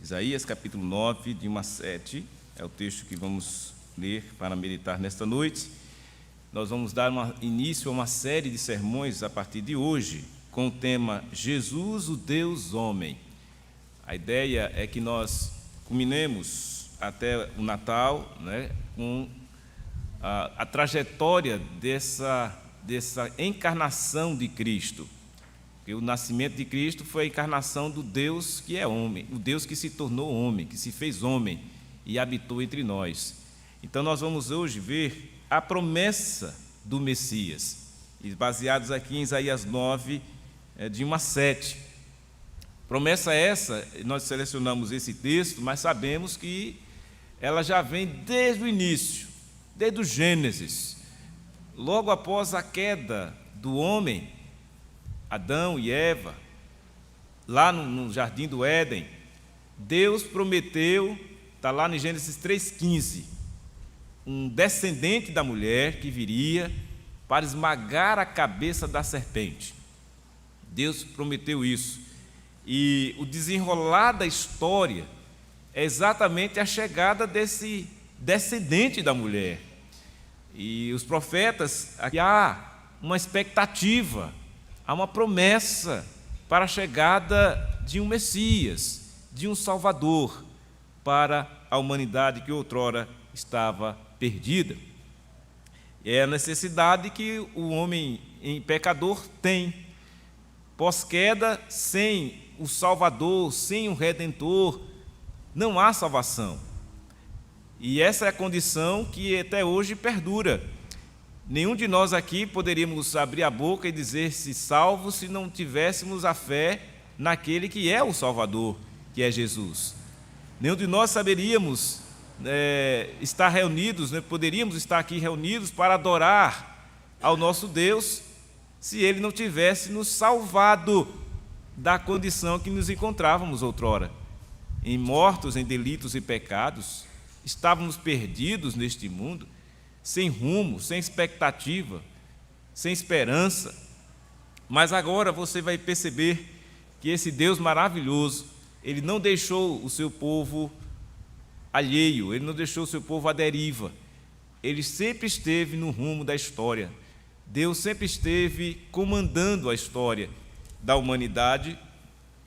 Isaías capítulo 9, de 1 a 7, é o texto que vamos ler para meditar nesta noite. Nós vamos dar início a uma série de sermões a partir de hoje, com o tema Jesus, o Deus Homem. A ideia é que nós culminemos até o Natal, com a trajetória dessa encarnação de Cristo. Porque o nascimento de Cristo foi a encarnação do Deus que é homem, o Deus que se tornou homem, que se fez homem e habitou entre nós. Então nós vamos hoje ver a promessa do Messias, e baseados aqui em Isaías 9, de 1 a 7. Promessa essa, nós selecionamos esse texto, mas sabemos que ela já vem desde o início, desde o Gênesis. Logo após a queda do homem, Adão e Eva, lá no jardim do Éden, Deus prometeu, está lá em Gênesis 3,15, um descendente da mulher que viria para esmagar a cabeça da serpente. Deus prometeu isso. E o desenrolar da história é exatamente a chegada desse descendente da mulher. E os profetas, aqui há uma expectativa, há uma promessa para a chegada de um Messias, de um Salvador, para a humanidade que outrora estava perdida. É a necessidade que o homem em pecador tem. Pós-queda, sem o Salvador, sem o Redentor, não há salvação. E essa é a condição que até hoje perdura. Nenhum de nós aqui poderíamos abrir a boca e dizer-se salvo se não tivéssemos a fé naquele que é o Salvador, que é Jesus. Nenhum de nós saberíamos estar reunidos, poderíamos estar aqui reunidos para adorar ao nosso Deus se Ele não tivesse nos salvado da condição que nos encontrávamos outrora, mortos em delitos e pecados. Estávamos perdidos neste mundo, sem rumo, sem expectativa, sem esperança. Mas agora você vai perceber que esse Deus maravilhoso, Ele não deixou o seu povo alheio, Ele não deixou o seu povo à deriva. Ele sempre esteve no rumo da história. Deus sempre esteve comandando a história da humanidade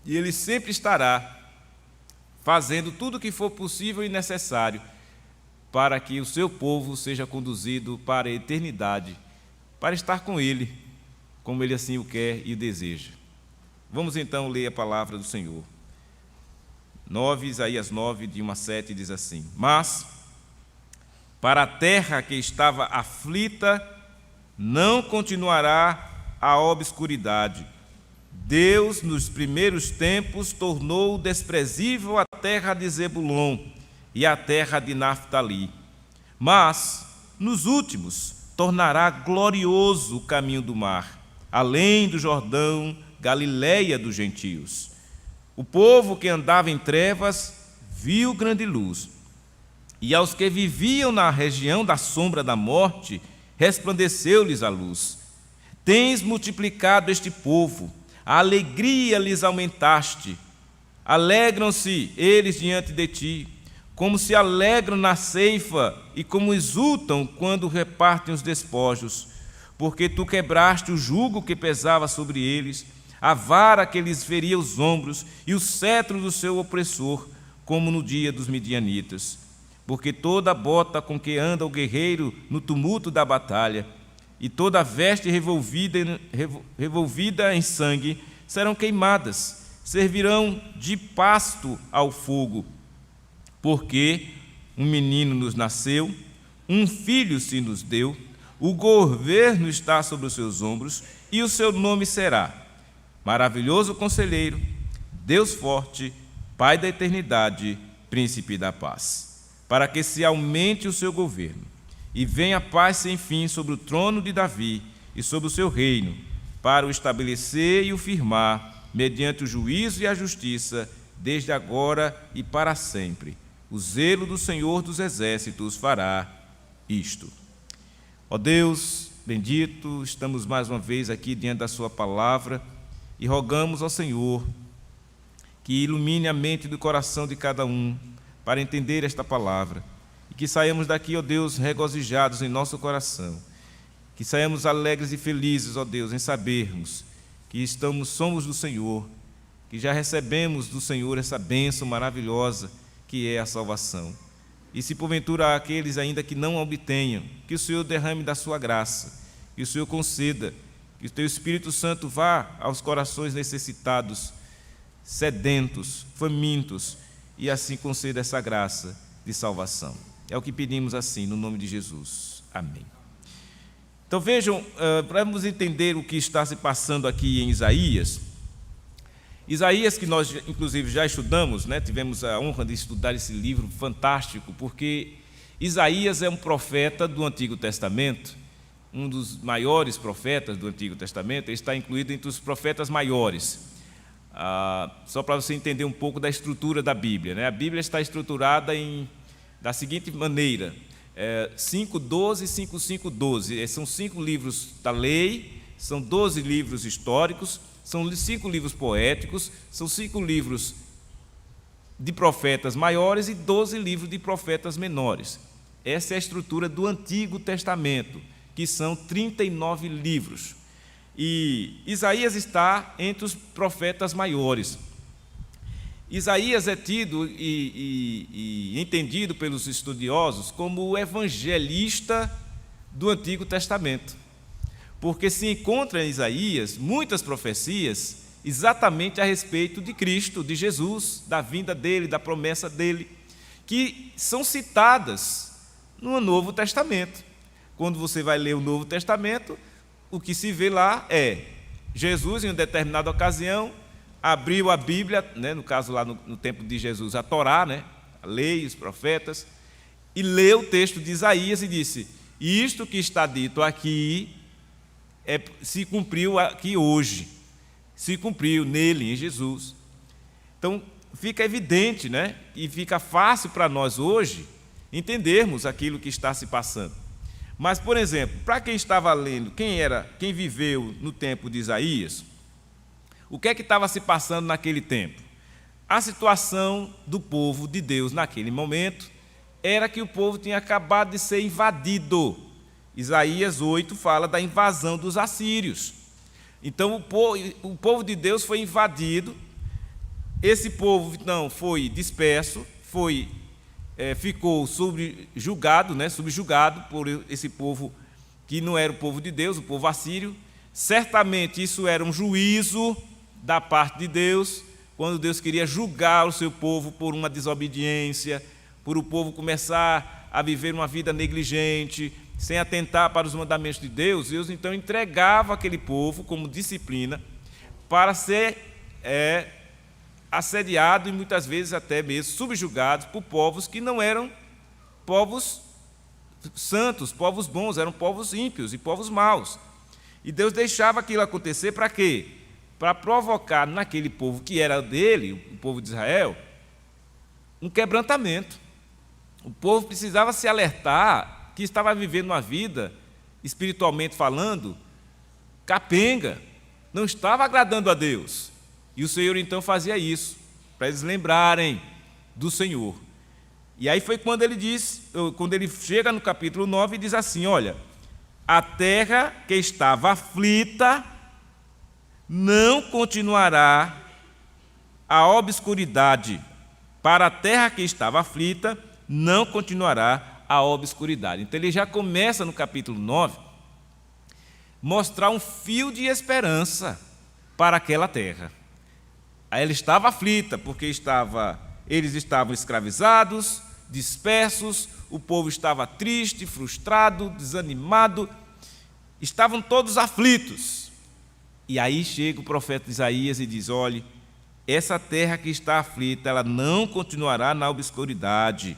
e Ele sempre estará fazendo tudo o que for possível e necessário para que o seu povo seja conduzido para a eternidade, para estar com Ele, como Ele assim o quer e o deseja. Vamos então ler a palavra do Senhor. Isaías 9, de 1 a 7, diz assim: Mas, para a terra que estava aflita, não continuará a obscuridade. Deus, nos primeiros tempos, tornou desprezível a terra de Zebulon e a terra de Naftali. Mas, nos últimos, tornará glorioso o caminho do mar, além do Jordão, Galileia dos gentios. O povo que andava em trevas viu grande luz, e aos que viviam na região da sombra da morte, resplandeceu-lhes a luz. Tens multiplicado este povo, a alegria lhes aumentaste. Alegram-se eles diante de ti, como se alegram na ceifa e como exultam quando repartem os despojos, porque tu quebraste o jugo que pesava sobre eles, a vara que lhes feria os ombros e o cetro do seu opressor, como no dia dos midianitas. Porque toda bota com que anda o guerreiro no tumulto da batalha e toda a veste revolvida em sangue serão queimadas, servirão de pasto ao fogo. Porque um menino nos nasceu, um filho se nos deu, o governo está sobre os seus ombros, e o seu nome será Maravilhoso Conselheiro, Deus Forte, Pai da Eternidade, Príncipe da Paz. Para que se aumente o seu governo, e venha a paz sem fim sobre o trono de Davi e sobre o seu reino, para o estabelecer e o firmar, mediante o juízo e a justiça, desde agora e para sempre. O zelo do Senhor dos Exércitos fará isto. Ó Deus bendito, estamos mais uma vez aqui diante da sua palavra e rogamos ao Senhor que ilumine a mente do coração de cada um para entender esta palavra, e que saiamos daqui, ó Deus, regozijados em nosso coração, que saiamos alegres e felizes, ó Deus, em sabermos que somos do Senhor, que já recebemos do Senhor essa bênção maravilhosa que é a salvação. E se porventura há aqueles ainda que não a obtenham, que o Senhor derrame da sua graça, que o Senhor conceda, que o Teu Espírito Santo vá aos corações necessitados, sedentos, famintos, e assim conceda essa graça de salvação. É o que pedimos assim, no nome de Jesus. Amém. Então vejam, para nos entender o que está se passando aqui em Isaías, que nós inclusive já estudamos, né? Tivemos a honra de estudar esse livro fantástico, porque Isaías é um profeta do Antigo Testamento, um dos maiores profetas do Antigo Testamento. Ele está incluído entre os profetas maiores. Só para você entender um pouco da estrutura da Bíblia, né? A Bíblia está estruturada da seguinte maneira: 5:12 e 5:5:12. São 5 livros da lei, são 12 livros históricos, são 5 livros poéticos, são 5 livros de profetas maiores e 12 livros de profetas menores. Essa é a estrutura do Antigo Testamento, que são 39 livros. E Isaías está entre os profetas maiores. Isaías é tido e entendido pelos estudiosos como o evangelista do Antigo Testamento, porque se encontra em Isaías muitas profecias exatamente a respeito de Cristo, de Jesus, da vinda dele, da promessa dele, que são citadas no Novo Testamento. Quando você vai ler o Novo Testamento, o que se vê lá é Jesus, em uma determinada ocasião, abriu a Bíblia, né, no caso lá no tempo de Jesus, a Torá, né, a lei, os profetas, e leu o texto de Isaías e disse: isto que está dito aqui se cumpriu aqui hoje, se cumpriu nele, em Jesus. Então, fica evidente, né, e fica fácil para nós hoje entendermos aquilo que está se passando. Mas, por exemplo, para quem estava lendo, quem viveu no tempo de Isaías, o que é que estava se passando naquele tempo? A situação do povo de Deus naquele momento era que o povo tinha acabado de ser invadido. Isaías 8 fala da invasão dos assírios. Então o povo de Deus foi invadido, esse povo então foi disperso, ficou subjugado por esse povo que não era o povo de Deus, o povo assírio. Certamente isso era um juízo da parte de Deus, quando Deus queria julgar o seu povo por uma desobediência, por o povo começar a viver uma vida negligente, sem atentar para os mandamentos de Deus. Deus então entregava aquele povo como disciplina para ser assediado e muitas vezes até mesmo subjugados por povos que não eram povos santos, povos bons, eram povos ímpios e povos maus. E Deus deixava aquilo acontecer para quê? Para provocar naquele povo que era dele, o povo de Israel, um quebrantamento. O povo precisava se alertar que estava vivendo uma vida, espiritualmente falando, capenga, não estava agradando a Deus. E o Senhor então fazia isso, para eles lembrarem do Senhor. E aí foi quando ele chega no capítulo 9 e diz assim: olha, a terra que estava aflita não continuará a obscuridade. Para a terra que estava aflita não continuará a obscuridade. Então ele já começa no capítulo 9 mostrar um fio de esperança para aquela terra. Ela estava aflita porque eles estavam escravizados, dispersos, o povo estava triste, frustrado, desanimado, estavam todos aflitos. E aí chega o profeta Isaías e diz: olhe, essa terra que está aflita, ela não continuará na obscuridade,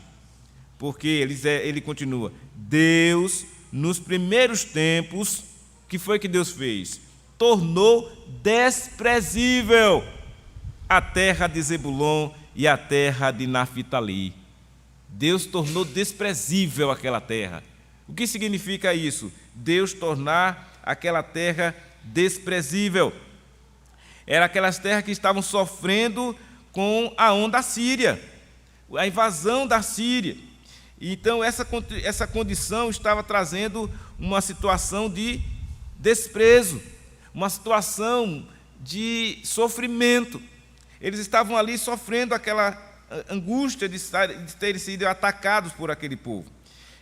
porque ele continua: Deus, nos primeiros tempos, o que foi que Deus fez? Tornou desprezível a terra de Zebulon e a terra de Naftali. Deus tornou desprezível aquela terra. O que significa isso? Deus tornar aquela terra desprezível. Eram aquelas terras que estavam sofrendo com a onda síria, a invasão da Síria. Então, essa condição estava trazendo uma situação de desprezo, uma situação de sofrimento. Eles estavam ali sofrendo aquela angústia de terem sido atacados por aquele povo.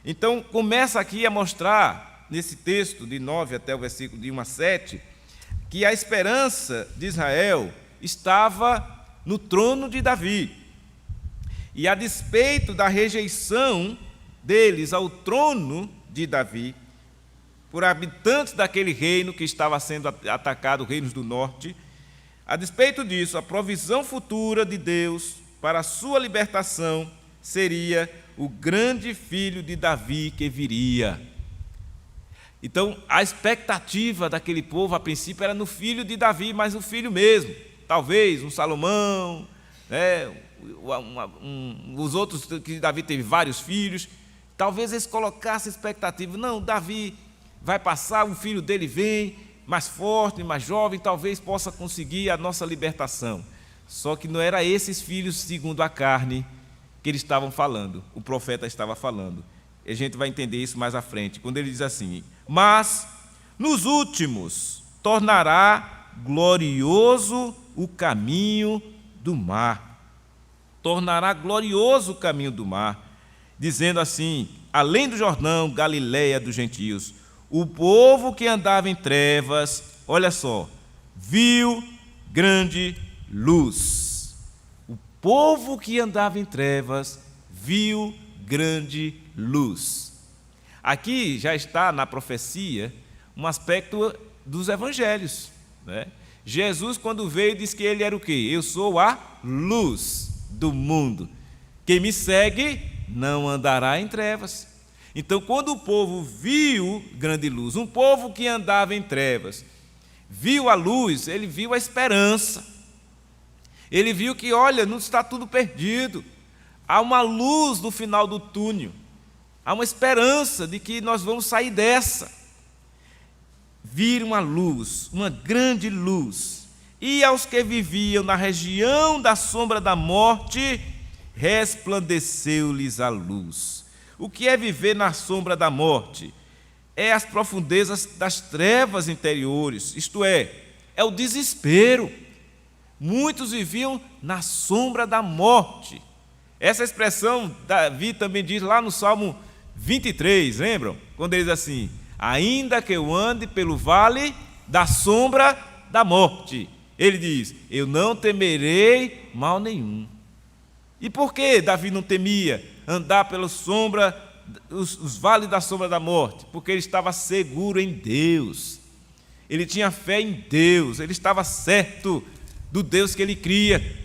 Então, começa aqui a mostrar, nesse texto, de 9 até o versículo de 1 a 7, que a esperança de Israel estava no trono de Davi. E a despeito da rejeição deles ao trono de Davi, por habitantes daquele reino que estava sendo atacado, reinos do norte, a despeito disso, a provisão futura de Deus para a sua libertação seria o grande filho de Davi que viria. Então, a expectativa daquele povo, a princípio, era no filho de Davi, mas o filho mesmo, talvez um Salomão, né, os outros, que Davi teve vários filhos, talvez eles colocassem expectativa, não, Davi vai passar, o filho dele vem, mais forte, mais jovem, talvez possa conseguir a nossa libertação. Só que não era esses filhos segundo a carne que eles estavam falando, o profeta estava falando. E a gente vai entender isso mais à frente, quando ele diz assim: mas nos últimos tornará glorioso o caminho do mar. Tornará glorioso o caminho do mar, dizendo assim: além do Jordão, Galileia dos gentios, o povo que andava em trevas, olha só, viu grande luz. O povo que andava em trevas viu grande luz. Aqui já está na profecia um aspecto dos evangelhos, né? Jesus, quando veio, disse que ele era o quê? Eu sou a luz do mundo. Quem me segue não andará em trevas. Então, quando o povo viu grande luz, um povo que andava em trevas, viu a luz, ele viu a esperança. Ele viu que, olha, não está tudo perdido. Há uma luz no final do túnel. Há uma esperança de que nós vamos sair dessa. Viram uma luz, uma grande luz. E aos que viviam na região da sombra da morte, resplandeceu-lhes a luz. O que é viver na sombra da morte? É as profundezas das trevas interiores, isto é o desespero. Muitos viviam na sombra da morte. Essa expressão Davi também diz lá no Salmo 23, lembram? Quando ele diz assim: ainda que eu ande pelo vale da sombra da morte, ele diz: eu não temerei mal nenhum. E por que Davi não temia andar pela sombra, os vales da sombra da morte? Porque ele estava seguro em Deus, ele tinha fé em Deus, ele estava certo do Deus que ele cria.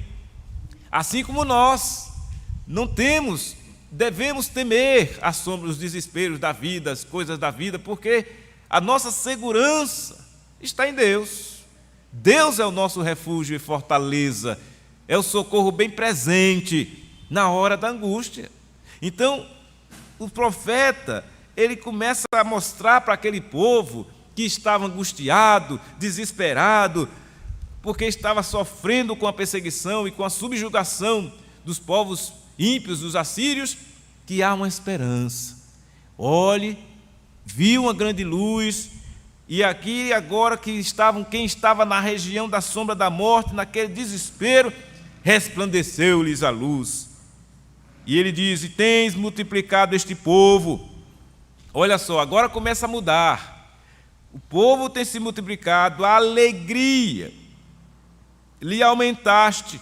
Assim como nós devemos temer a sombra, os desesperos da vida, as coisas da vida, porque a nossa segurança está em Deus. Deus é o nosso refúgio e fortaleza, é o socorro bem presente na hora da angústia. Então, o profeta, ele começa a mostrar para aquele povo que estava angustiado, desesperado, porque estava sofrendo com a perseguição e com a subjugação dos povos ímpios, dos assírios, que há uma esperança. Olhe, viu uma grande luz, e aqui agora quem estava na região da sombra da morte, naquele desespero, resplandeceu-lhes a luz. E ele diz: e tens multiplicado este povo. Olha só, agora começa a mudar. O povo tem se multiplicado, a alegria lhe aumentaste.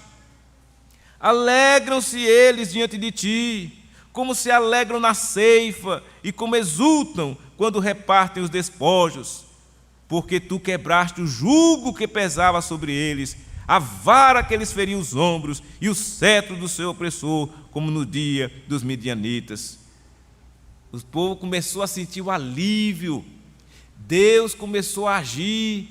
Alegram-se eles diante de ti, como se alegram na ceifa, e como exultam quando repartem os despojos. Porque tu quebraste o jugo que pesava sobre eles, a vara que eles feriam os ombros, e o cetro do seu opressor, como no dia dos midianitas. O povo começou a sentir o alívio, Deus começou a agir,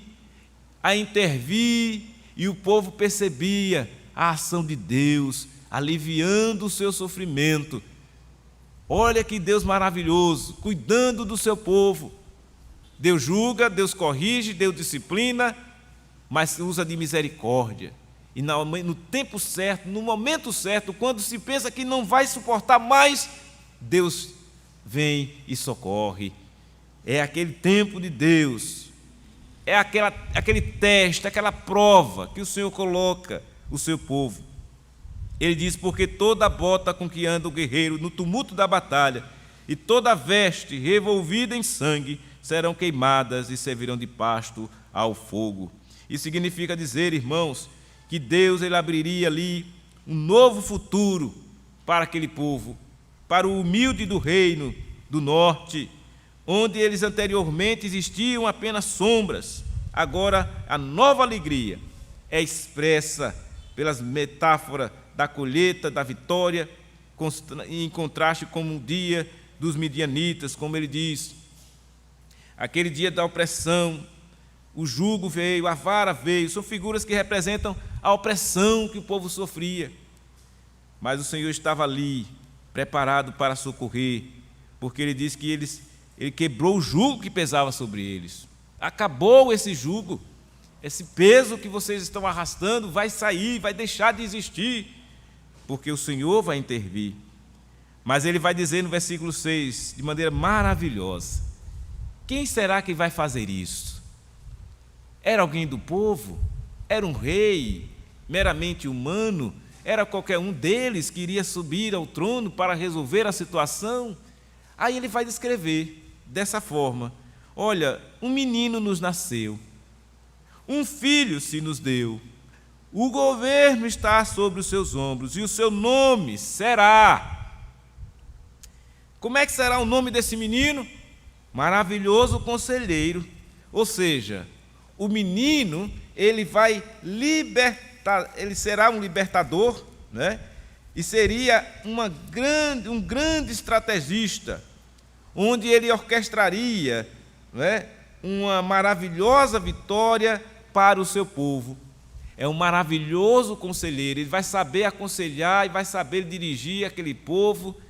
a intervir, e o povo percebia a ação de Deus, aliviando o seu sofrimento. Olha que Deus maravilhoso, cuidando do seu povo. Deus julga, Deus corrige, Deus disciplina, mas usa de misericórdia. E no tempo certo, no momento certo, quando se pensa que não vai suportar mais, Deus vem e socorre. É aquele tempo de Deus, é aquele teste, aquela prova que o Senhor coloca o seu povo. Ele diz: porque toda bota com que anda o guerreiro no tumulto da batalha e toda veste revolvida em sangue serão queimadas e servirão de pasto ao fogo. Isso significa dizer, irmãos, que Deus ele abriria ali um novo futuro para aquele povo, para o humilde do reino do norte, onde eles anteriormente existiam apenas sombras. Agora a nova alegria é expressa pelas metáforas da colheita, da vitória, em contraste com o dia dos midianitas, como ele diz, aquele dia da opressão, o jugo veio, a vara veio, são figuras que representam a opressão que o povo sofria. Mas o Senhor estava ali, preparado para socorrer, porque ele diz que ele quebrou o jugo que pesava sobre eles. Acabou esse jugo, esse peso que vocês estão arrastando vai sair, vai deixar de existir, porque o Senhor vai intervir. Mas ele vai dizer no versículo 6, de maneira maravilhosa: quem será que vai fazer isso? Era alguém do povo? Era um rei meramente humano? Era qualquer um deles que iria subir ao trono para resolver a situação? Aí ele vai descrever dessa forma: olha, um menino nos nasceu, um filho se nos deu, o governo está sobre os seus ombros e o seu nome será... Como é que será o nome desse menino? Maravilhoso Conselheiro. Ou seja, o menino, ele vai libertar, ele será um libertador, né? E seria um grande estrategista, onde ele orquestraria, né, uma maravilhosa vitória para o seu povo. É um maravilhoso conselheiro, ele vai saber aconselhar e vai saber dirigir aquele povo.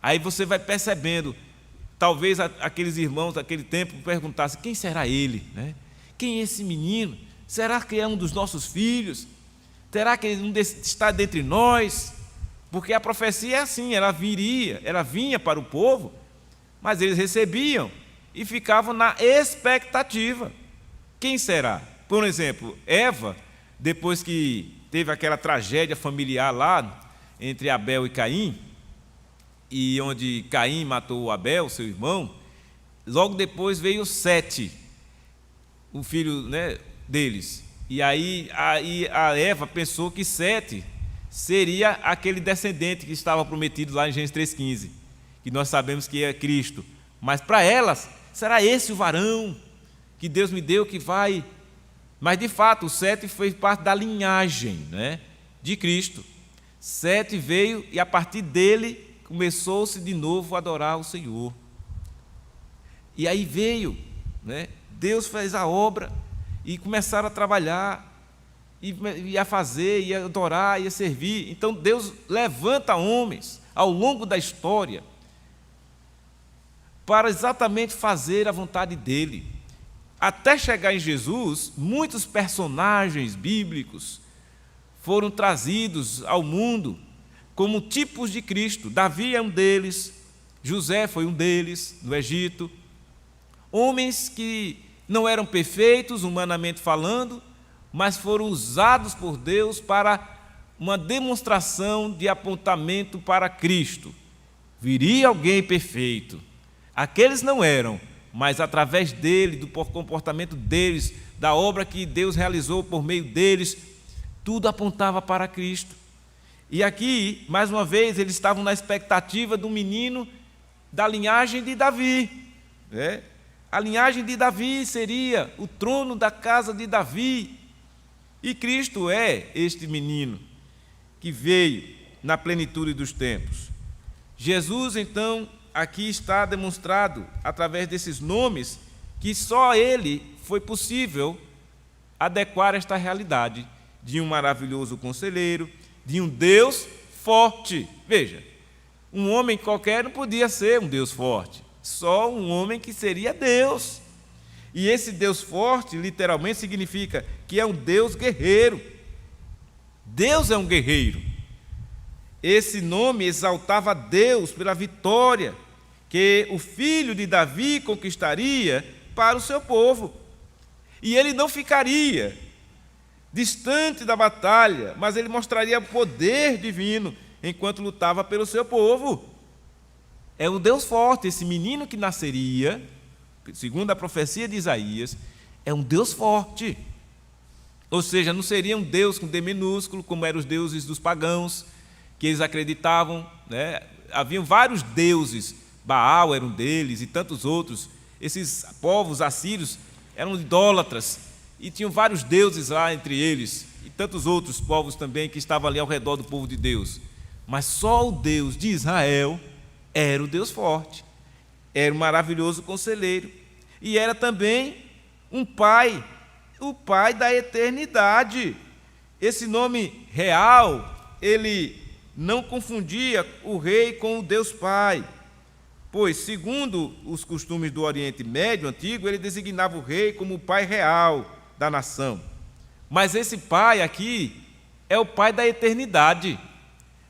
Aí você vai percebendo, talvez aqueles irmãos daquele tempo perguntassem: quem será ele, né? Quem é esse menino? Será que é um dos nossos filhos? Será que ele está dentre nós? Porque a profecia é assim, ela vinha para o povo, mas eles recebiam e ficavam na expectativa. Quem será? Por exemplo, Eva, depois que teve aquela tragédia familiar lá entre Abel e Caim, e onde Caim matou Abel, seu irmão, logo depois veio Sete, o filho, né, deles. E aí a Eva pensou que Sete seria aquele descendente que estava prometido lá em Gênesis 3,15, que nós sabemos que é Cristo. Mas para elas, será esse o varão que Deus me deu que vai... Mas de fato, o Sete fez parte da linhagem, né, de Cristo. Sete veio e a partir dele começou-se de novo a adorar o Senhor. E aí veio, né, Deus fez a obra e começaram a trabalhar, e a fazer, e a adorar, e a servir. Então Deus levanta homens ao longo da história para exatamente fazer a vontade dele. Até chegar em Jesus, muitos personagens bíblicos foram trazidos ao mundo como tipos de Cristo. Davi é um deles, José foi um deles, no Egito. Homens que não eram perfeitos, humanamente falando, mas foram usados por Deus para uma demonstração de apontamento para Cristo. Viria alguém perfeito. Aqueles não eram, mas através dele, do comportamento deles, da obra que Deus realizou por meio deles, tudo apontava para Cristo. E aqui, mais uma vez, eles estavam na expectativa do menino da linhagem de Davi, né? A linhagem de Davi seria o trono da casa de Davi. E Cristo é este menino que veio na plenitude dos tempos. Jesus, então, aqui está demonstrado através desses nomes que só ele foi possível adequar esta realidade de um maravilhoso conselheiro, de um Deus forte. Veja, um homem qualquer não podia ser um Deus forte, só um homem que seria Deus. E esse Deus forte, literalmente, significa que é um Deus guerreiro. Deus é um guerreiro. Esse nome exaltava Deus pela vitória que o filho de Davi conquistaria para o seu povo. E ele não ficaria distante da batalha, mas ele mostraria o poder divino enquanto lutava pelo seu povo. É um Deus forte. Esse menino que nasceria, segundo a profecia de Isaías, é um Deus forte. Ou seja, não seria um Deus com D minúsculo, como eram os deuses dos pagãos, que eles acreditavam, né? Haviam vários deuses, Baal era um deles e tantos outros. Esses povos assírios eram idólatras e tinham vários deuses lá entre eles, e tantos outros povos também que estavam ali ao redor do povo de Deus. Mas só o Deus de Israel era o Deus forte, era um maravilhoso conselheiro, e era também um pai, o Pai da eternidade. Esse nome real, ele não confundia o rei com o Deus Pai, pois, segundo os costumes do Oriente Médio antigo, ele designava o rei como o pai real da nação. Mas esse pai aqui é o pai da eternidade.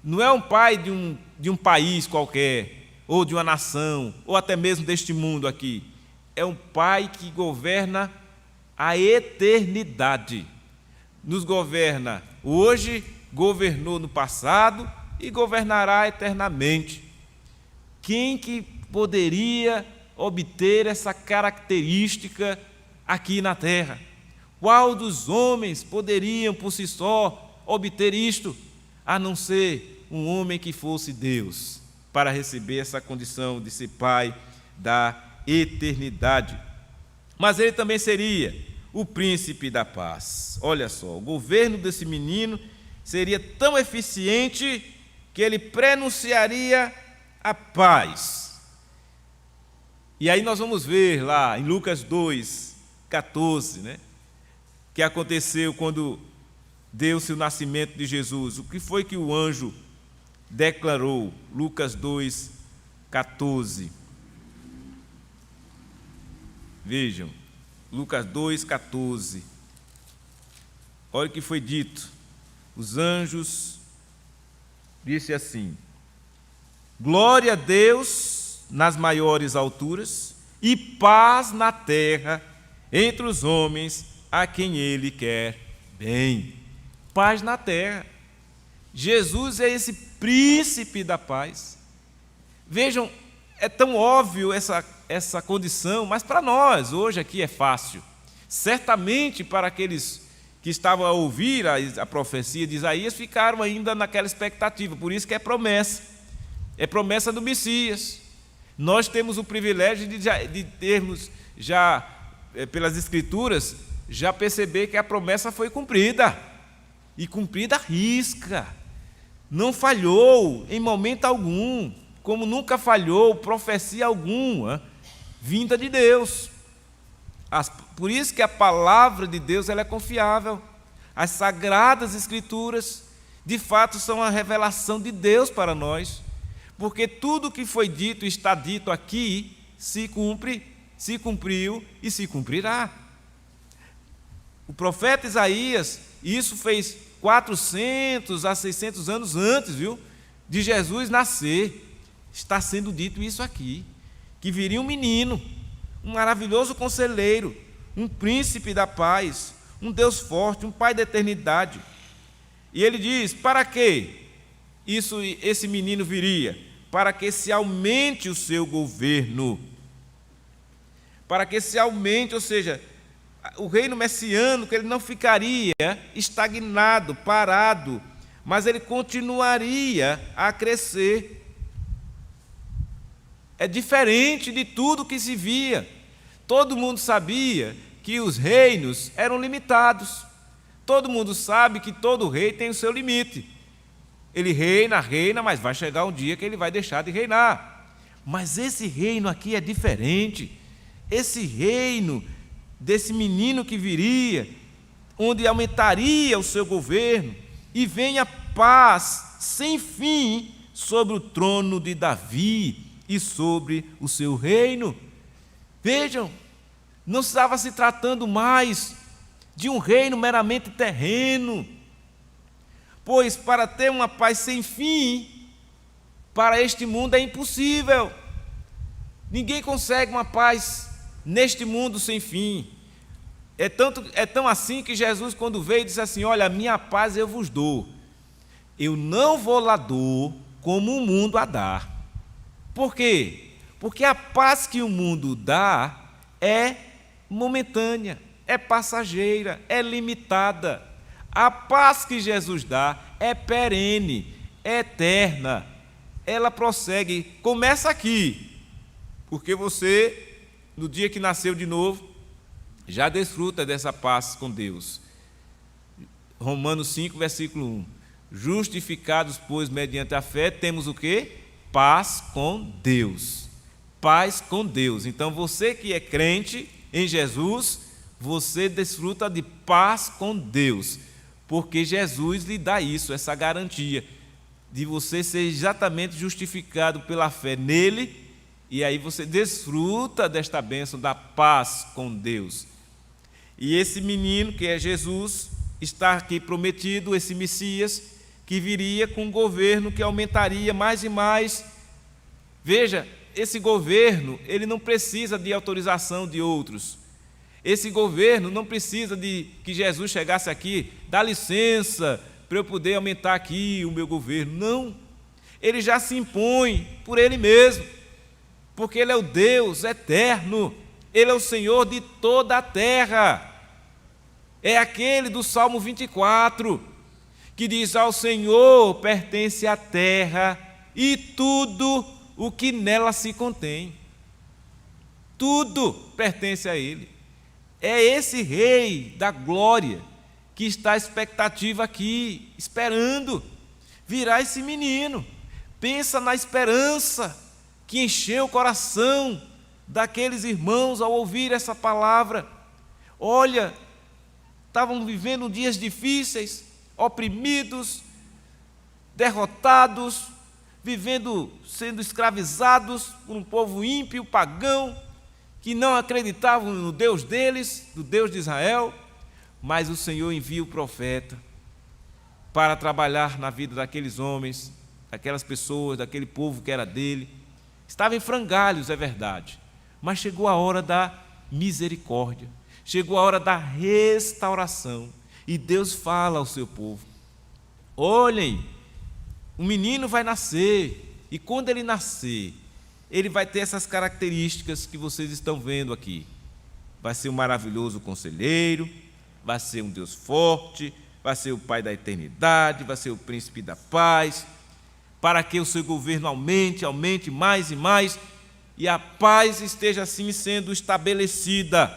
Não é um pai de um país qualquer, ou de uma nação, ou até mesmo deste mundo aqui. É um pai que governa a eternidade. Nos governa hoje, governou no passado e governará eternamente. Quem que poderia obter essa característica aqui na terra? Qual dos homens poderiam por si só obter isto, a não ser um homem que fosse Deus, para receber essa condição de ser pai da eternidade? Mas ele também seria o príncipe da paz. Olha só, o governo desse menino seria tão eficiente que ele prenunciaria a paz. E aí nós vamos ver lá em Lucas 2:14, né, que aconteceu quando deu-se o nascimento de Jesus. O que foi que o anjo declarou? Lucas 2:14. Vejam, Lucas 2:14. Olha o que foi dito. Os anjos disse assim: glória a Deus nas maiores alturas e paz na terra entre os homens a quem Ele quer bem. Paz na terra. Jesus é esse príncipe da paz. Vejam, é tão óbvio essa condição, mas para nós, hoje aqui é fácil. Certamente para aqueles que estavam a ouvir a profecia de Isaías, ficaram ainda naquela expectativa, por isso que é promessa do Messias. Nós temos o privilégio de termos já, pelas Escrituras, já perceber que a promessa foi cumprida, e cumprida à risca, não falhou em momento algum, como nunca falhou profecia alguma vinda de Deus. Por isso que a palavra de Deus ela é confiável. As sagradas Escrituras, de fato, são a revelação de Deus para nós, porque tudo o que foi dito e está dito aqui se cumpre, se cumpriu e se cumprirá. O profeta Isaías, isso fez 400 a 600 anos antes, de Jesus nascer. Está sendo dito isso aqui, que viria um menino, um maravilhoso conselheiro, um príncipe da paz, um Deus forte, um Pai da eternidade. E ele diz: para que esse menino viria? Para que se aumente o seu governo. Para que se aumente, ou seja, o reino messiânico, ele não ficaria estagnado, parado, mas ele continuaria a crescer. É diferente de tudo que se via. Todo mundo sabia que os reinos eram limitados. Todo mundo sabe que todo rei tem o seu limite. Ele reina, mas vai chegar um dia que ele vai deixar de reinar. Mas esse reino aqui é diferente. Esse reino desse menino que viria, onde aumentaria o seu governo e venha paz sem fim sobre o trono de Davi e sobre o seu reino. Vejam, não estava se tratando mais de um reino meramente terreno, Pois para ter uma paz sem fim, para este mundo é impossível. Ninguém consegue uma paz neste mundo sem fim. É tão assim que Jesus, quando veio, disse assim: olha, a minha paz eu vos dou. Eu não vou lá dou como o mundo a dá. Por quê? Porque a paz que o mundo dá é momentânea, é passageira, é limitada. A paz que Jesus dá é perene, é eterna. Ela prossegue, começa aqui, porque você, no dia que nasceu de novo, já desfruta dessa paz com Deus. Romanos 5, versículo 1. Justificados, pois, mediante a fé, temos o quê? Paz com Deus. Paz com Deus. Então, você que é crente em Jesus, você desfruta de paz com Deus, porque Jesus lhe dá isso, essa garantia de você ser exatamente justificado pela fé nele, e aí você desfruta desta bênção da paz com Deus. E esse menino, que é Jesus, está aqui prometido, esse Messias, que viria com um governo que aumentaria mais e mais. Veja, esse governo, ele não precisa de autorização de outros. Esse governo não precisa de que Jesus chegasse aqui, dá licença para eu poder aumentar aqui o meu governo. Não, ele já se impõe por ele mesmo, porque ele é o Deus eterno, ele é o Senhor de toda a terra. É aquele do Salmo 24, que diz: ao Senhor pertence a terra e tudo o que nela se contém. Tudo pertence a ele. É esse Rei da glória que está a expectativa aqui, esperando. Virá esse menino. Pensa na esperança que encheu o coração daqueles irmãos ao ouvir essa palavra. Olha, estavam vivendo dias difíceis, oprimidos, derrotados, sendo escravizados por um povo ímpio, pagão, que não acreditavam no Deus deles, do Deus de Israel, mas o Senhor envia o profeta para trabalhar na vida daqueles homens, daquelas pessoas, daquele povo que era dele. Estava em frangalhos, é verdade, mas chegou a hora da misericórdia, chegou a hora da restauração, e Deus fala ao seu povo: olhem, um menino vai nascer, e quando ele nascer, ele vai ter essas características que vocês estão vendo aqui. Vai ser um maravilhoso conselheiro, vai ser um Deus forte, vai ser o Pai da eternidade, vai ser o príncipe da paz, para que o seu governo aumente mais e mais, e a paz esteja assim sendo estabelecida,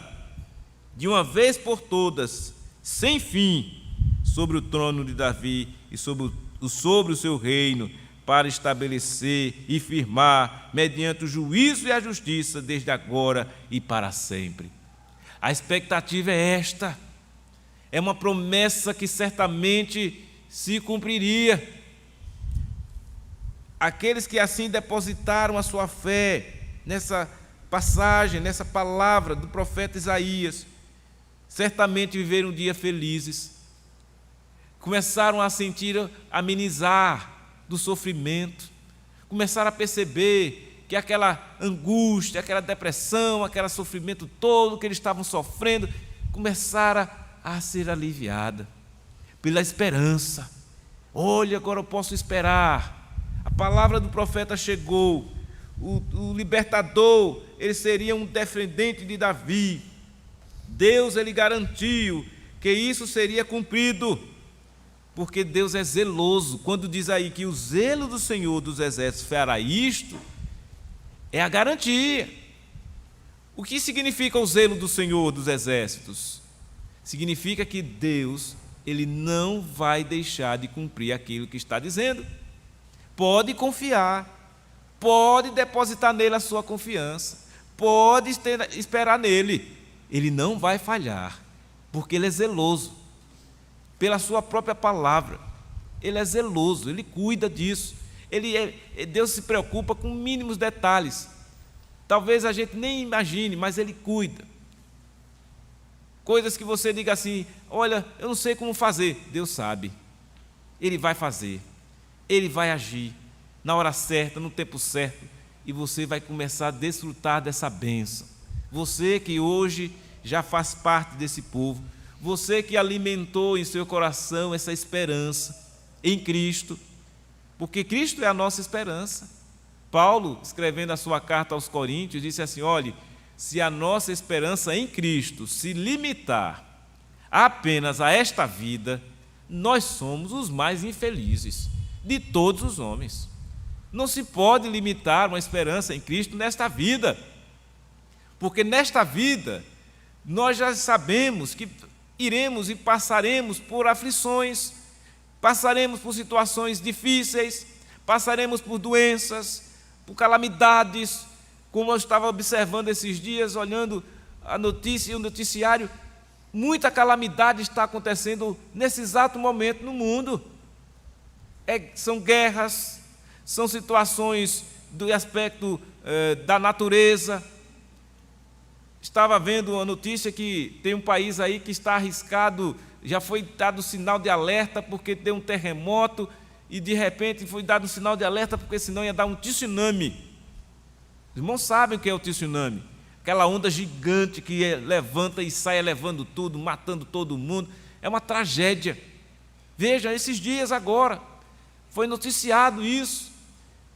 de uma vez por todas, sem fim, sobre o trono de Davi e sobre o seu reino, para estabelecer e firmar, mediante o juízo e a justiça, desde agora e para sempre. A expectativa é esta, é uma promessa que certamente se cumpriria. Aqueles que assim depositaram a sua fé nessa passagem, nessa palavra do profeta Isaías, certamente viveram um dia felizes, começaram a sentir, amenizar do sofrimento, começaram a perceber que aquela angústia, aquela depressão, aquele sofrimento todo que eles estavam sofrendo, começaram a ser aliviada pela esperança. Olha, agora eu posso esperar. A palavra do profeta chegou, o libertador, ele seria um descendente de Davi. Deus, ele garantiu que isso seria cumprido, porque Deus é zeloso. Quando diz aí que o zelo do Senhor dos Exércitos fará isto, é a garantia. O que significa o zelo do Senhor dos Exércitos? Significa que Deus, ele não vai deixar de cumprir aquilo que está dizendo. Pode confiar, pode depositar nele a sua confiança, pode esperar nele. Ele não vai falhar, porque ele é zeloso. Pela sua própria palavra, ele é zeloso, ele cuida disso. Deus se preocupa com mínimos detalhes. Talvez a gente nem imagine, mas ele cuida. Coisas que você diga assim: olha, eu não sei como fazer. Deus sabe. Ele vai fazer, Ele vai agir na hora certa, no tempo certo, e você vai começar a desfrutar dessa bênção. Você que hoje já faz parte desse povo, você que alimentou em seu coração essa esperança em Cristo, porque Cristo é a nossa esperança. Paulo, escrevendo a sua carta aos Coríntios, disse assim: olhe, se a nossa esperança em Cristo se limitar apenas a esta vida, nós somos os mais infelizes de todos os homens. Não se pode limitar uma esperança em Cristo nesta vida, porque nesta vida nós já sabemos que iremos e passaremos por aflições, passaremos por situações difíceis, passaremos por doenças, por calamidades, como eu estava observando esses dias, olhando a notícia e o noticiário. Muita calamidade está acontecendo nesse exato momento no mundo. São guerras, são situações do aspecto da natureza. Estava vendo uma notícia que tem um país aí que está arriscado, já foi dado sinal de alerta porque deu um terremoto e de repente foi dado um sinal de alerta porque senão ia dar um tsunami. Os irmãos sabem o que é o tsunami. Aquela onda gigante que levanta e sai levando tudo, matando todo mundo. É uma tragédia. Veja, esses dias agora, foi noticiado isso.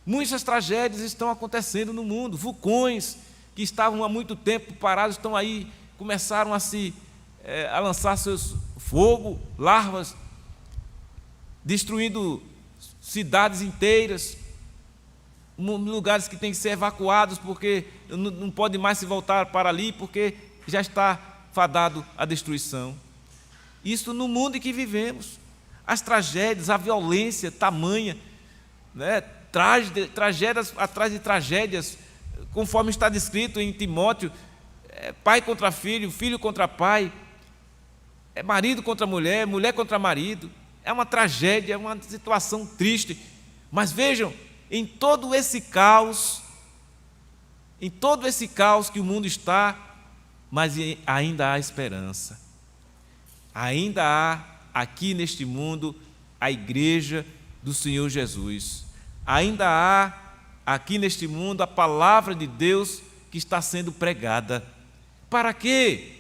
Muitas tragédias estão acontecendo no mundo. Vulcões que estavam há muito tempo parados estão aí, começaram a lançar seus fogo, larvas, destruindo cidades inteiras. Lugares que têm que ser evacuados porque não pode mais se voltar para ali porque já está fadado à destruição. Isso no mundo em que vivemos. As tragédias, a violência tamanha, né? Tragédias atrás de tragédias, conforme está descrito em Timóteo, pai contra filho, filho contra pai, marido contra mulher, mulher contra marido. É uma tragédia, é uma situação triste. Mas vejam, em todo esse caos que o mundo está, mas ainda há esperança. Ainda há aqui neste mundo a igreja do Senhor Jesus. Ainda há aqui neste mundo a palavra de Deus que está sendo pregada. Para quê?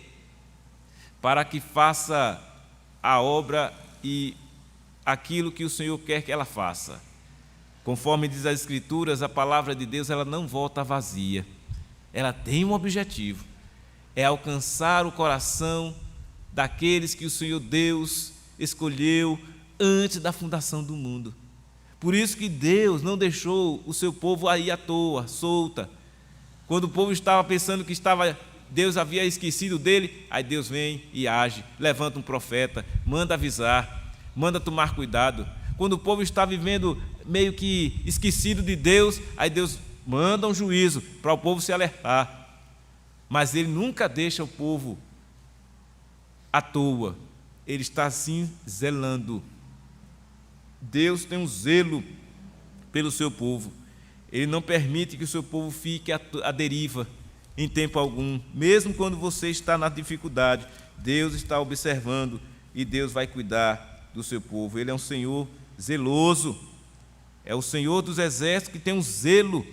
Para que faça a obra e aquilo que o Senhor quer que ela faça. Conforme diz as Escrituras, a palavra de Deus ela não volta vazia. Ela tem um objetivo, é alcançar o coração daqueles que o Senhor Deus escolheu antes da fundação do mundo. Por isso que Deus não deixou o seu povo aí à toa, solta. Quando o povo estava pensando que Deus havia esquecido dele, aí Deus vem e age, levanta um profeta, manda avisar, manda tomar cuidado. Quando o povo está vivendo meio que esquecido de Deus, aí Deus manda um juízo para o povo se alertar. Mas Ele nunca deixa o povo à toa. Ele está assim zelando. Deus tem um zelo pelo seu povo. Ele não permite que o seu povo fique à deriva em tempo algum. Mesmo quando você está na dificuldade, Deus está observando e Deus vai cuidar do seu povo. Ele é um Senhor zeloso, é o Senhor dos exércitos que tem um zelo.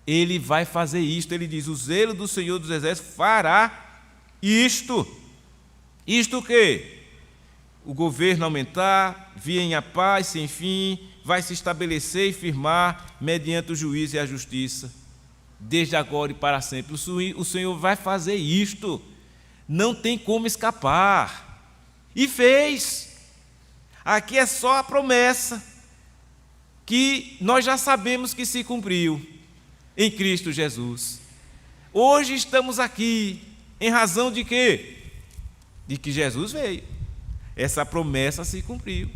Ele vai fazer isto. Ele diz: o zelo do Senhor dos exércitos fará isto. Isto o quê? O governo aumentar, vem a paz sem fim, vai se estabelecer e firmar mediante o juízo e a justiça, desde agora e para sempre. O Senhor vai fazer isto, não tem como escapar. E fez. Aqui é só a promessa que nós já sabemos que se cumpriu em Cristo Jesus. Hoje estamos aqui em razão de quê? De que Jesus veio. Essa promessa se cumpriu.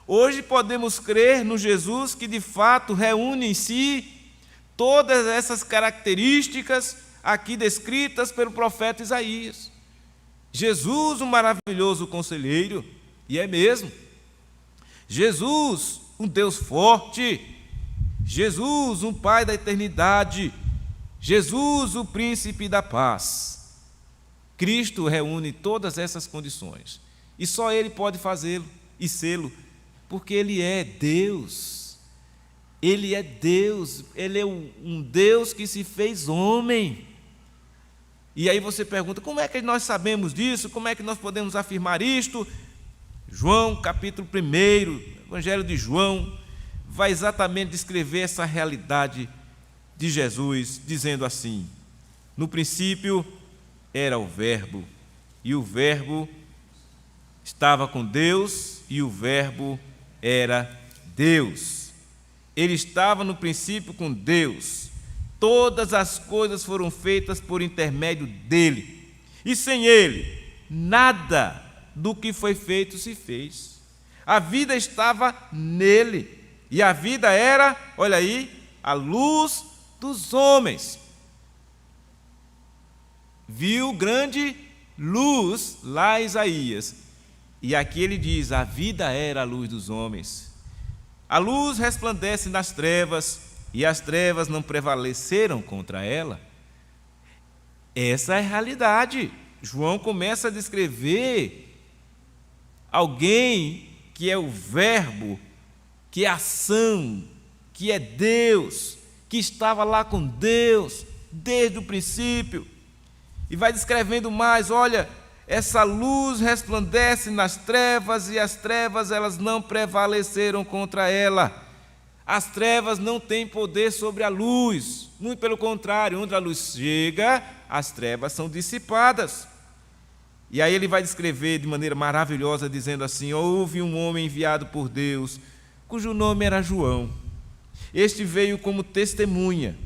Hoje podemos crer no Jesus que de fato reúne em si todas essas características aqui descritas pelo profeta Isaías. Jesus, um maravilhoso conselheiro, e é mesmo. Jesus, um Deus forte. Jesus, um Pai da eternidade. Jesus, o príncipe da paz. Cristo reúne todas essas condições. E só Ele pode fazê-lo e sê-lo. Porque Ele é Deus. Ele é Deus. Ele é um Deus que se fez homem. E aí você pergunta, como é que nós sabemos disso? Como é que nós podemos afirmar isto? João, capítulo 1, Evangelho de João, vai exatamente descrever essa realidade de Jesus, dizendo assim: no princípio era o Verbo, e o Verbo estava com Deus, e o Verbo era Deus. Ele estava no princípio com Deus. Todas as coisas foram feitas por intermédio dele. E sem ele, nada do que foi feito se fez. A vida estava nele. E a vida era, olha aí, a luz dos homens. Viu grande luz lá em Isaías. E aqui ele diz, a vida era a luz dos homens. A luz resplandece nas trevas, e as trevas não prevaleceram contra ela. Essa é a realidade. João começa a descrever alguém que é o Verbo, que é ação, que é Deus, que estava lá com Deus desde o princípio. E vai descrevendo mais, olha, essa luz resplandece nas trevas, e as trevas elas não prevaleceram contra ela. As trevas não têm poder sobre a luz, muito pelo contrário, onde a luz chega, as trevas são dissipadas. E aí ele vai descrever de maneira maravilhosa, dizendo assim: houve um homem enviado por Deus, cujo nome era João. Este veio como testemunha,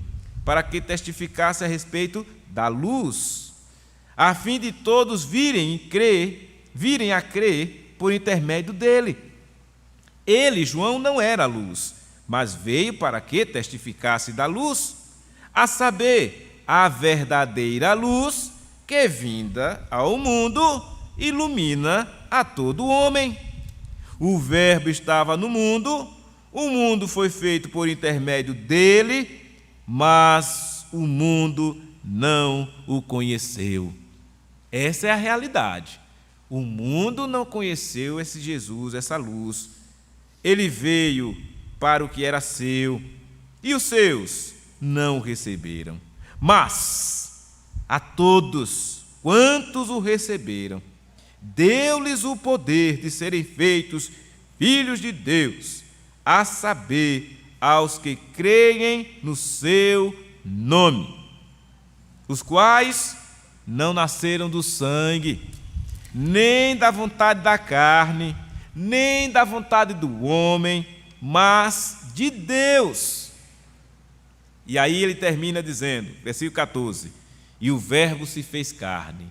para que testificasse a respeito da luz, a fim de todos virem a crer por intermédio dele. Ele, João, não era a luz, mas veio para que testificasse da luz, a saber, a verdadeira luz que, vinda ao mundo, ilumina a todo homem. O Verbo estava no mundo, o mundo foi feito por intermédio dele, mas o mundo não o conheceu. Essa é a realidade. O mundo não conheceu esse Jesus, essa luz. Ele veio para o que era seu, e os seus não o receberam. Mas a todos quantos o receberam, deu-lhes o poder de serem feitos filhos de Deus, a saber, aos que creem no seu nome, os quais não nasceram do sangue, nem da vontade da carne, nem da vontade do homem, mas de Deus. E aí ele termina dizendo, versículo 14: e o Verbo se fez carne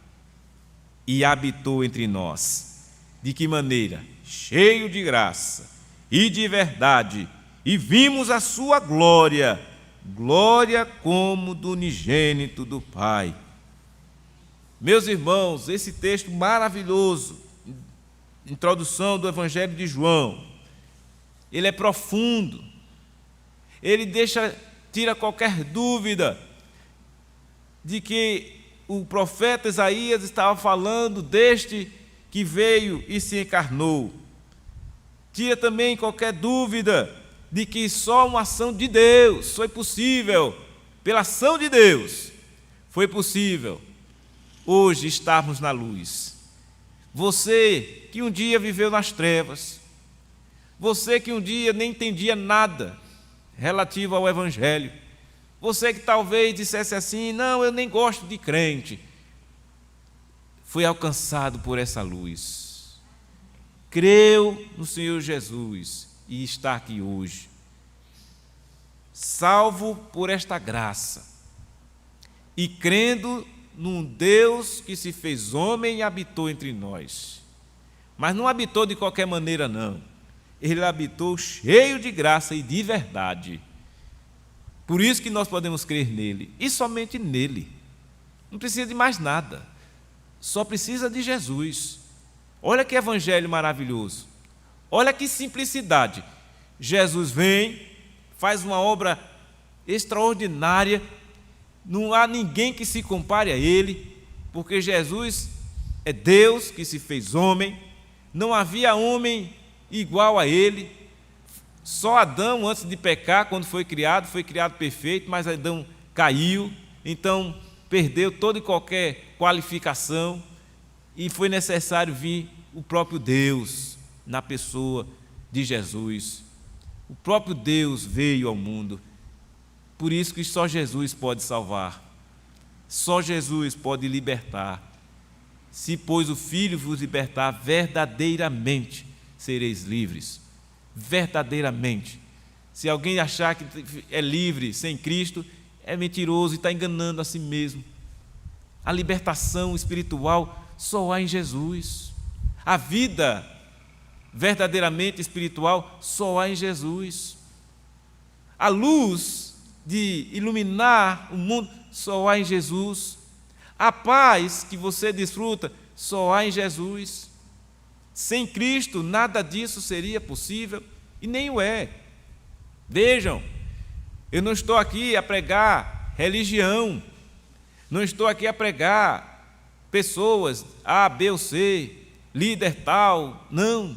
e habitou entre nós. De que maneira? Cheio de graça e de verdade, e vimos a sua glória, glória como do unigênito do Pai. Meus irmãos, esse texto maravilhoso, introdução do Evangelho de João, ele é profundo, ele tira qualquer dúvida de que o profeta Isaías estava falando deste que veio e se encarnou. Tira também qualquer dúvida de que só uma ação de Deus foi possível, pela ação de Deus, foi possível hoje estarmos na luz. Você que um dia viveu nas trevas, você que um dia nem entendia nada relativo ao Evangelho, você que talvez dissesse assim: não, eu nem gosto de crente, foi alcançado por essa luz, creu no Senhor Jesus e está aqui hoje, salvo por esta graça e crendo num Deus que se fez homem e habitou entre nós. Mas não habitou de qualquer maneira, não. Ele habitou cheio de graça e de verdade. Por isso que nós podemos crer nele, e somente nele. Não precisa de mais nada, só precisa de Jesus. Olha que evangelho maravilhoso, olha que simplicidade. Jesus vem, faz uma obra extraordinária, não há ninguém que se compare a ele, porque Jesus é Deus que se fez homem, não havia homem igual a ele. Só Adão, antes de pecar, quando foi criado perfeito, mas Adão caiu, então perdeu toda e qualquer qualificação, e foi necessário vir o próprio Deus na pessoa de Jesus. O próprio Deus veio ao mundo. Por isso que só Jesus pode salvar, só Jesus pode libertar. Se, pois, o Filho vos libertar, verdadeiramente sereis livres. Verdadeiramente. Se alguém achar que é livre sem Cristo, é mentiroso e está enganando a si mesmo. A libertação espiritual só há em Jesus. A vida verdadeiramente espiritual só há em Jesus. A luz de iluminar o mundo só há em Jesus. A paz que você desfruta só há em Jesus. Sem Cristo, nada disso seria possível, e nem o é. Vejam, eu não estou aqui a pregar religião, não estou aqui a pregar pessoas A, B ou C, líder tal, não.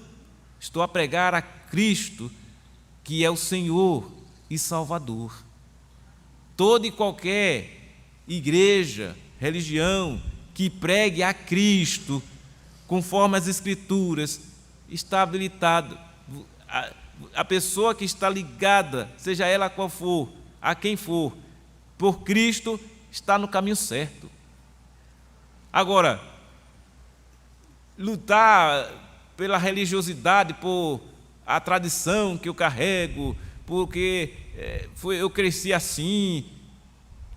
Estou a pregar a Cristo, que é o Senhor e Salvador. Toda e qualquer igreja, religião que pregue a Cristo, conforme as Escrituras, está habilitado. A pessoa que está ligada, seja ela qual for, a quem for, por Cristo, está no caminho certo. Agora, lutar pela religiosidade, por a tradição que eu carrego, porque eu cresci assim,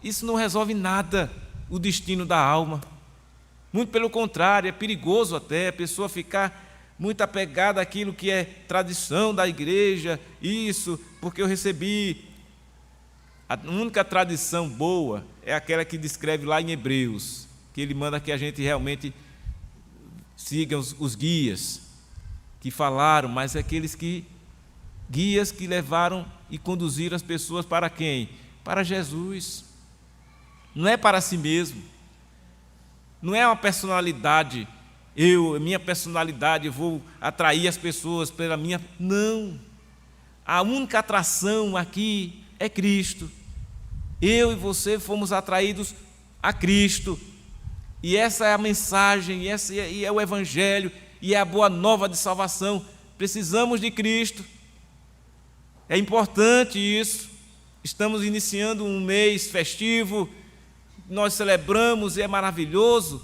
isso não resolve nada o destino da alma. Muito pelo contrário, é perigoso até a pessoa ficar muito apegada àquilo que é tradição da igreja, isso, porque eu recebi. A única tradição boa é aquela que descreve lá em Hebreus, que ele manda que a gente realmente siga os guias que falaram, mas aqueles guias que levaram e conduziram as pessoas para quem? Para Jesus. Não é para si mesmo. Não é uma personalidade, minha personalidade, eu vou atrair as pessoas pela minha. Não. A única atração aqui é Cristo. Eu e você fomos atraídos a Cristo. E essa é a mensagem, e é o Evangelho, e é a boa nova de salvação. Precisamos de Cristo. É importante isso. Estamos iniciando um mês festivo. Nós celebramos e é maravilhoso,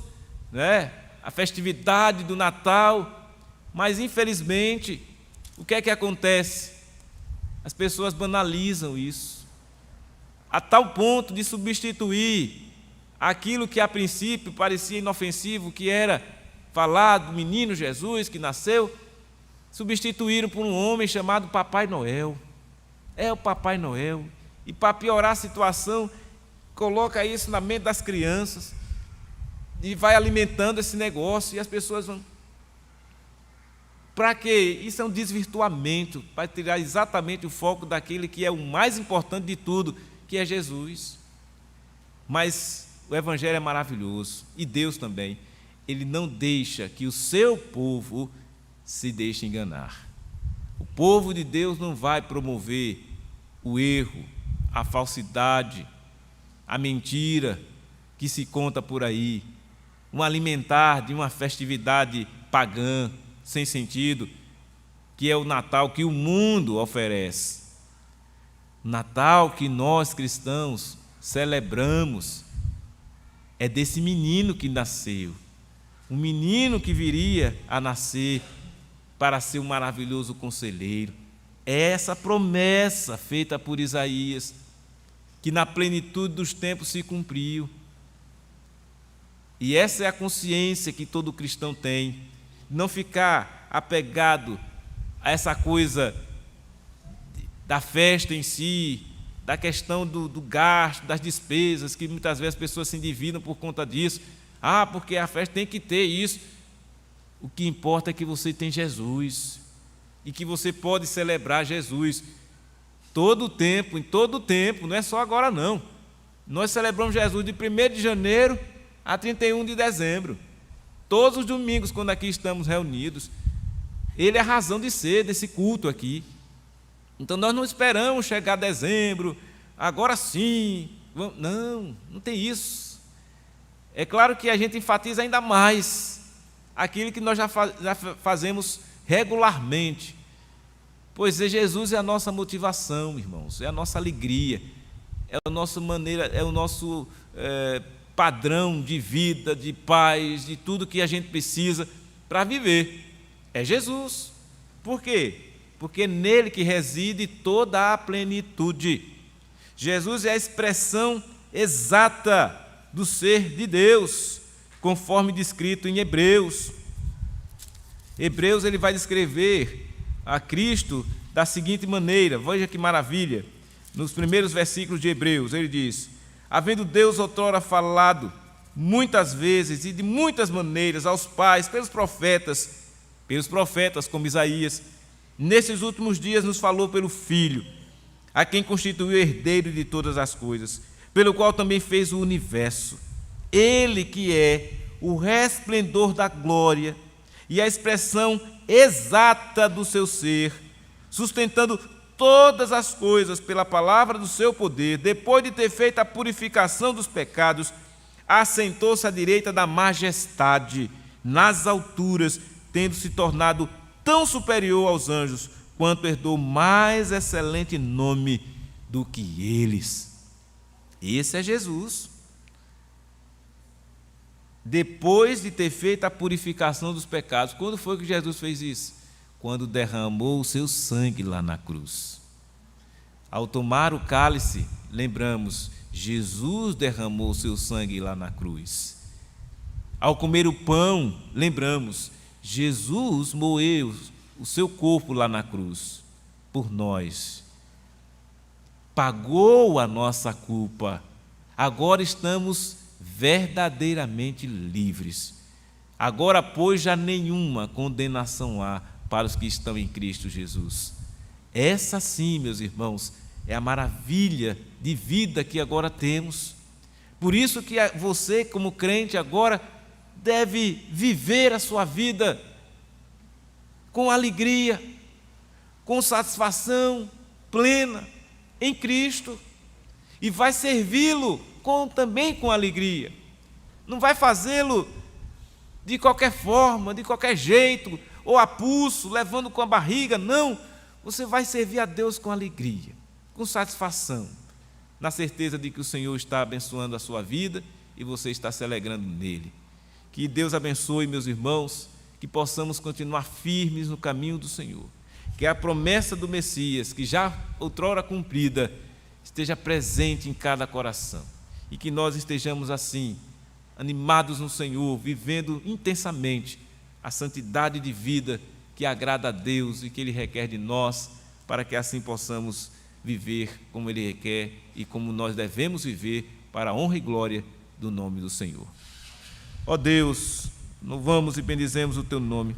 né? A festividade do Natal, mas infelizmente, o que é que acontece? As pessoas banalizam isso, a tal ponto de substituir aquilo que a princípio parecia inofensivo, que era falar do menino Jesus que nasceu, substituíram por um homem chamado Papai Noel. É o Papai Noel. E para piorar a situação, coloca isso na mente das crianças e vai alimentando esse negócio, e as pessoas vão. Para quê? Isso é um desvirtuamento, para tirar exatamente o foco daquele que é o mais importante de tudo, que é Jesus. Mas o Evangelho é maravilhoso, e Deus também. Ele não deixa que o seu povo se deixe enganar. O povo de Deus não vai promover o erro, a falsidade, a mentira que se conta por aí, um alimentar de uma festividade pagã, sem sentido, que é o Natal que o mundo oferece. O Natal que nós cristãos celebramos é desse menino que nasceu, um menino que viria a nascer para ser um maravilhoso conselheiro. É essa promessa feita por Isaías, que na plenitude dos tempos se cumpriu. E essa é a consciência que todo cristão tem, não ficar apegado a essa coisa da festa em si, da questão do gasto, das despesas, que muitas vezes as pessoas se endividam por conta disso. Porque a festa tem que ter isso. O que importa é que você tem Jesus, e que você pode celebrar Jesus todo o tempo, em todo o tempo, não é só agora não. Nós celebramos Jesus de 1º de janeiro a 31 de dezembro. Todos os domingos, quando aqui estamos reunidos. Ele é a razão de ser desse culto aqui. Então nós não esperamos chegar dezembro, agora sim. Não tem isso. É claro que a gente enfatiza ainda mais aquilo que nós já fazemos regularmente. Pois Jesus é a nossa motivação, irmãos, é a nossa alegria, é a nossa maneira, é o nosso padrão de vida, de paz, de tudo que a gente precisa para viver. É Jesus. Por quê? Porque é nele que reside toda a plenitude. Jesus é a expressão exata do ser de Deus, conforme descrito em Hebreus. Hebreus, ele vai descrever a Cristo da seguinte maneira, veja que maravilha, nos primeiros versículos de Hebreus, ele diz: havendo Deus outrora falado muitas vezes e de muitas maneiras aos pais, pelos profetas como Isaías, nesses últimos dias nos falou pelo Filho, a quem constituiu herdeiro de todas as coisas, pelo qual também fez o universo. Ele que é o resplendor da glória e a expressão exata do seu ser, sustentando todas as coisas pela palavra do seu poder, depois de ter feito a purificação dos pecados, assentou-se à direita da majestade nas alturas, tendo se tornado tão superior aos anjos, quanto herdou mais excelente nome do que eles. Esse é Jesus. Depois de ter feito a purificação dos pecados. Quando foi que Jesus fez isso? Quando derramou o seu sangue lá na cruz. Ao tomar o cálice, lembramos, Jesus derramou o seu sangue lá na cruz. Ao comer o pão, lembramos, Jesus moeu o seu corpo lá na cruz por nós. Pagou a nossa culpa. Agora estamos verdadeiramente livres. Agora, pois, já nenhuma condenação há para os que estão em Cristo Jesus. Essa sim, meus irmãos, é a maravilha de vida que agora temos. Por isso que você, como crente, agora deve viver a sua vida com alegria, com satisfação plena em Cristo, e vai servi-lo também com alegria. Não vai fazê-lo de qualquer forma, de qualquer jeito, ou a pulso, levando com a barriga. Não, você vai servir a Deus com alegria, com satisfação, na certeza de que o Senhor está abençoando a sua vida e você está se alegrando nele. Que Deus abençoe, meus irmãos, que possamos continuar firmes no caminho do Senhor, que a promessa do Messias, que já outrora cumprida, esteja presente em cada coração, e que nós estejamos assim, animados no Senhor, vivendo intensamente a santidade de vida que agrada a Deus e que Ele requer de nós, para que assim possamos viver como Ele requer e como nós devemos viver, para a honra e glória do nome do Senhor. Ó Deus, louvamos e bendizemos o Teu nome,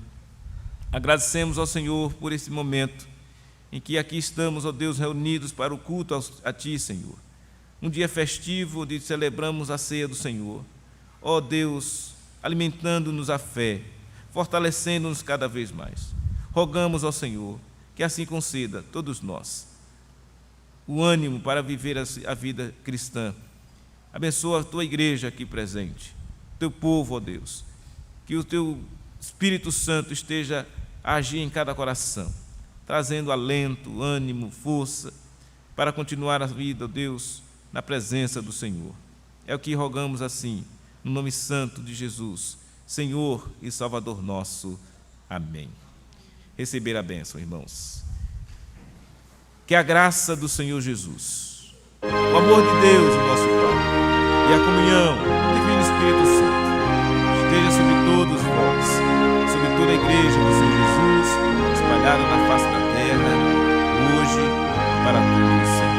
agradecemos ao Senhor por esse momento em que aqui estamos, ó Deus, reunidos para o culto a Ti, Senhor. Um dia festivo onde celebramos a ceia do Senhor. Ó Deus, alimentando-nos a fé, fortalecendo-nos cada vez mais. Rogamos ao Senhor que assim conceda a todos nós o ânimo para viver a vida cristã. Abençoa a Tua igreja aqui presente, Teu povo, ó Deus, que o Teu Espírito Santo esteja a agir em cada coração, trazendo alento, ânimo, força, para continuar a vida, ó Deus, na presença do Senhor. É o que rogamos assim, no nome santo de Jesus, Senhor e Salvador nosso. Amém. Receber a bênção, irmãos. Que a graça do Senhor Jesus, o amor de Deus, o nosso Pai, e a comunhão do Divino Espírito Santo esteja sobre todos vós, sobre toda a igreja do Senhor Jesus, espalhada na face da terra, hoje e para todos sempre.